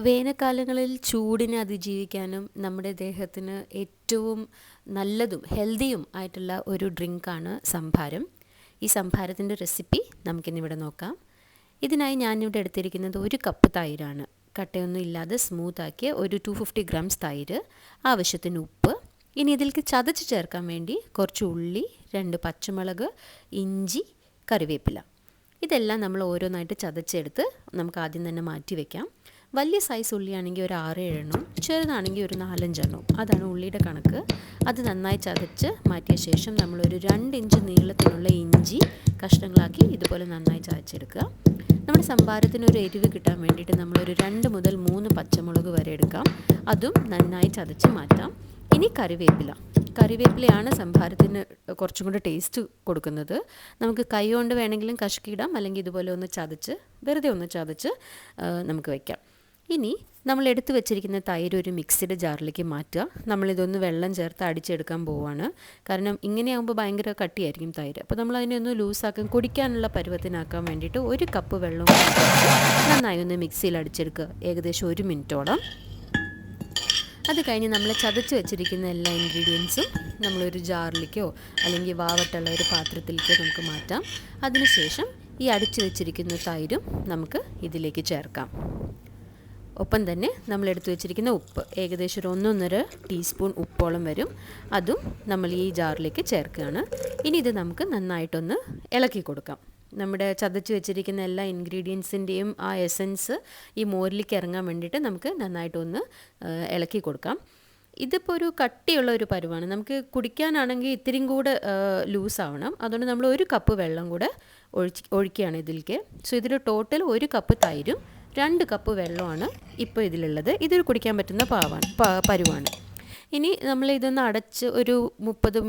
വേനൽക്കാലങ്ങളിൽ ചൂടിനെ അതിജീവിക്കാനും നമ്മുടെ ദേഹത്തിന് ഏറ്റവും നല്ലതും ഹെൽത്തിയും ആയിട്ടുള്ള ഒരു ഡ്രിങ്കാണ് സംഭാരം. ഈ സംഭാരത്തിൻ്റെ റെസിപ്പി നമുക്കിന്നിവിടെ നോക്കാം. ഇതിനായി ഞാനിവിടെ എടുത്തിരിക്കുന്നത് 1 കപ്പ് തൈരാണ്. കട്ടയൊന്നും ഇല്ലാതെ സ്മൂത്താക്കിയ ഒരു 250 ഗ്രാംസ് തൈര്, ആവശ്യത്തിന് ഉപ്പ്. ഇനി ഇതിലേക്ക് ചതച്ച് ചേർക്കാൻ വേണ്ടി കുറച്ച് ഉള്ളി, 2 പച്ചമുളക്, ഇഞ്ചി, കറിവേപ്പില. ഇതെല്ലാം നമ്മൾ ഓരോന്നായിട്ട് ചതച്ചെടുത്ത് നമുക്ക് ആദ്യം തന്നെ മാറ്റി വയ്ക്കാം. വലിയ സൈസ് ഉള്ളിയാണെങ്കിൽ ഒരു 6-7 എണ്ണം, ചെറുതാണെങ്കിൽ ഒരു 4-5 എണ്ണം, അതാണ് ഉള്ളിയുടെ കണക്ക്. അത് നന്നായി ചതച്ച് മാറ്റിയ ശേഷം നമ്മളൊരു 2 ഇഞ്ച് നീളത്തിലുള്ള ഇഞ്ചി കഷ്ണങ്ങളാക്കി ഇതുപോലെ നന്നായി ചതച്ചെടുക്കുക. നമ്മുടെ സംഭാരത്തിന് ഒരു എരിവ് കിട്ടാൻ വേണ്ടിയിട്ട് നമ്മളൊരു 2 മുതൽ 3 പച്ചമുളക് വരെ എടുക്കാം. അതും നന്നായി ചതച്ച് മാറ്റാം. ഇനി കറിവേപ്പിലയാണ് സംഭാരത്തിന് കുറച്ചും കൂടി ടേസ്റ്റ് കൊടുക്കുന്നത്. നമുക്ക് കൈ കൊണ്ട് വേണമെങ്കിലും കഷ്കിയിടാം, അല്ലെങ്കിൽ ഇതുപോലെ വെറുതെ ഒന്ന് ചതച്ച് നമുക്ക് വയ്ക്കാം. ഇനി നമ്മൾ എടുത്തു വെച്ചിരിക്കുന്ന തൈര് ഒരു മിക്സിയുടെ ജാറിലേക്ക് മാറ്റുക. നമ്മളിതൊന്ന് വെള്ളം ചേർത്ത് അടിച്ചെടുക്കാൻ പോവുകയാണ്. കാരണം ഇങ്ങനെയാകുമ്പോൾ ഭയങ്കര കട്ടിയായിരിക്കും തൈര്. അപ്പോൾ നമ്മൾ അതിനെ ഒന്ന് ലൂസാക്കാൻ, കുടിക്കാനുള്ള പരുവത്തിനാക്കാൻ വേണ്ടിയിട്ട് 1 കപ്പ് വെള്ളം നന്നായി ഒന്ന് മിക്സിയിൽ അടിച്ചെടുക്കുക, ഏകദേശം 1 മിനിറ്റോളം. അത് കഴിഞ്ഞ് നമ്മൾ ചതച്ച് വെച്ചിരിക്കുന്ന എല്ലാ ഇൻഗ്രീഡിയൻസും നമ്മളൊരു ജാറിലേക്കോ അല്ലെങ്കിൽ വാവട്ടുള്ള ഒരു പാത്രത്തിലേക്കോ നമുക്ക് മാറ്റാം. അതിനുശേഷം ഈ അടിച്ചു വെച്ചിരിക്കുന്ന തൈരും നമുക്ക് ഇതിലേക്ക് ചേർക്കാം. ഒപ്പം തന്നെ നമ്മൾ എടുത്തു വെച്ചിരിക്കുന്ന ഉപ്പ്, ഏകദേശം ഒരു 1.5 ടീസ്പൂൺ ഉപ്പോളം വരും. അതും നമ്മൾ ഈ ജാറിലേക്ക് ചേർക്കുകയാണ്. ഇനി ഇത് നമുക്ക് നന്നായിട്ടൊന്ന് ഇളക്കി കൊടുക്കാം. നമ്മുടെ ചതച്ച് വെച്ചിരിക്കുന്ന എല്ലാ ഇൻഗ്രീഡിയൻസിൻ്റെയും ആ എസൻസ് ഈ മോരിലേക്ക് ഇറങ്ങാൻ വേണ്ടിയിട്ട് നമുക്ക് നന്നായിട്ടൊന്ന് ഇളക്കി കൊടുക്കാം. ഇതിപ്പോൾ ഒരു കട്ടിയുള്ള ഒരു പരുവാണ്. നമുക്ക് കുടിക്കാനാണെങ്കിൽ ഇത്തിരിയും കൂടെ ലൂസാവണം. അതുകൊണ്ട് നമ്മൾ 1 കപ്പ് വെള്ളം കൂടെ ഒഴിക്കുകയാണ് ഇതിലേക്ക്. സോ ഇതിൽ ടോട്ടൽ 1 കപ്പ് തൈരും 2 കപ്പ് വെള്ളമാണ് ഇപ്പോൾ ഇതിലുള്ളത്. ഇതൊരു കുടിക്കാൻ പറ്റുന്ന പരുവാണ്. ഇനി നമ്മൾ ഇതൊന്ന് അടച്ച് ഒരു 30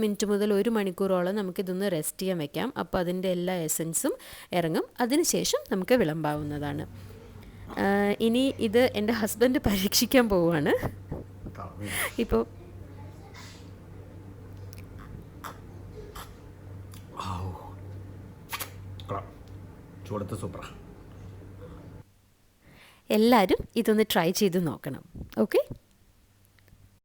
മിനിറ്റ് മുതൽ 1 മണിക്കൂറോളം നമുക്കിതൊന്ന് റെസ്റ്റ് ചെയ്യാൻ വെക്കാം. അപ്പോൾ അതിൻ്റെ എല്ലാ എസൻസും ഇറങ്ങും. അതിനുശേഷം നമുക്ക് വിളമ്പാവുന്നതാണ്. ഇനി ഇത് എൻ്റെ ഹസ്ബൻഡ് പരീക്ഷിക്കാൻ പോവുകയാണ്. ഇപ്പോൾ എല്ലാവരും ഇതൊന്ന് ട്രൈ ചെയ്ത് നോക്കണം. ഓക്കെ.